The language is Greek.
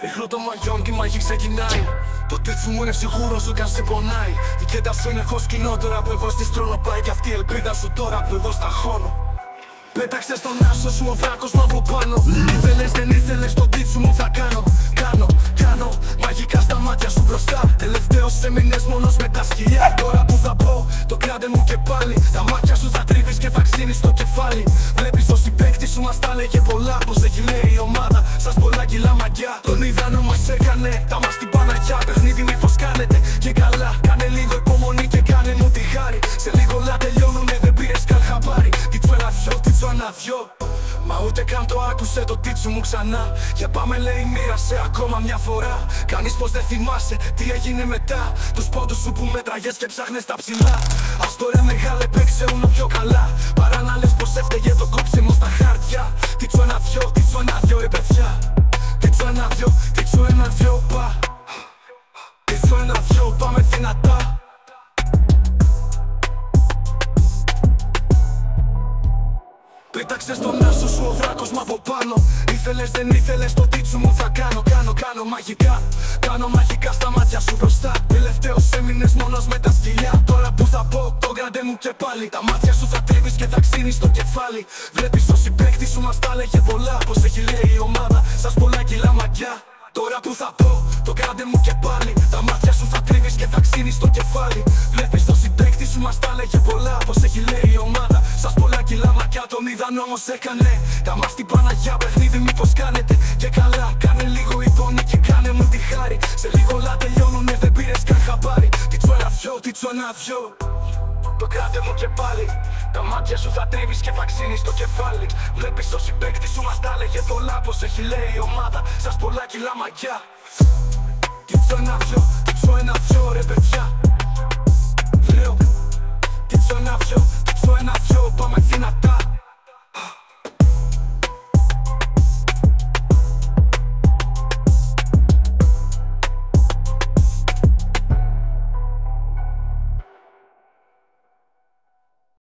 Ρίχνω το μαγιόν και η μαγική ξεκινάει. Το τίτσι μου είναι σίγουρο σου κι αν σε πονάει. Η κέντα σου είναι χωσκινό τώρα που εγώ στη στρώνω. Πάει κι αυτή η ελπίδα σου τώρα που εγώ σταχώνω. Πέταξε στον άσο σου ο βράκος μου από πάνω. Ήθελες δεν ήθελες το τίτσι μου θα κάνω. Κάνω μαγικά στα μάτια σου μπροστά. Τελευταίος έμεινες μόνος με τα σκυλιά. Τώρα που θα πω το κράντε μου και πάλι. Τα μάτια σου θα τρίβεις και θα ξύνεις το κεφάλι. Βλέπεις ο συμπαίκτης σου μας τα λέγε πολλά. Πως έχει λέει η ομάδα σας πολλά κιλά μαγιά. Τον είδα να μας έκανε τα μας την Παναγιά. Παιχνίδι μήπως κάνετε και καλά. Κάνε λίγο υπομονή και κάνε μου τη χάρη. Σε λίγο όλα τελειώνουνε δεν πήρες καν χαμπάρι. Τίτσου ένα δυο, τίτσου ένα δυο. Μα ούτε καν το άκουσε το τίτσου μου ξανά. Για πάμε λέει μοίρασε ακόμα μια φορά. Κανείς πως δεν θυμάσαι τι έγινε μετά. Τους πόντους σου που μέτραγες και ψάχνες τα ψηλά. Ας τώρα μεγάλε παίξε όνο πιο καλά. Παρά να λες πως έφταιγε το κόψιμο στα χάρτια. Τίτσου ένα δυο ρε παιδιά. Τίτσου ένα δυο πα. Τίτσου ένα δυο πάμε δυνατά. Πέταξε στον άσο σου ο βράκος μου από πάνω. Ήθελες δεν ήθελες το τίτσου μου θα κάνω. Κάνω μαγικά στα μάτια σου μπροστά. Τελευταίος έμεινες μόνος με τα σκυλιά. Τώρα που θα πω το γκράντε μου και πάλι. Τα μάτια σου θα τρίβεις και θα ξύνεις το κεφάλι. Βλέπεις ο συμπαίκτης σου μας τα λέγε πολλά. Πως έχει λέει η ομάδα σας πολλά κιλά μαγιά. Τώρα που θα πω το γκράντε μου και πάλι. Τα μάτια σου θα τρίβεις και θα ξύνεις το κεφάλι. Βλέπεις το συμπαίκτης σου μας τα λέγε πολλά. Πως έχει λέει η ομάδα σας πολλά κιλά μαγιά. Τον είδαν όμως έκανε τα μας την Παναγιά. Παιχνίδι μήπως κάνετε και καλά. Κάνε λίγο υπόνη και κάνε μου τη χάρη. Σε λίγο όλα τελειώνουνε δεν πήρες καν χαμπάρι. Τίτσου ένα δυο. Το κράτε μου και πάλι. Τα μάτια σου θα τρίβεις και θα ξύνεις το κεφάλι. Βλέπεις το συμπαίκτης σου μας τα λέγε πολλά. Πως έχει λέει η ομάδα σας πολλά κιλά μαγιά. Τίτσου ένα δυο ρε παιδιά.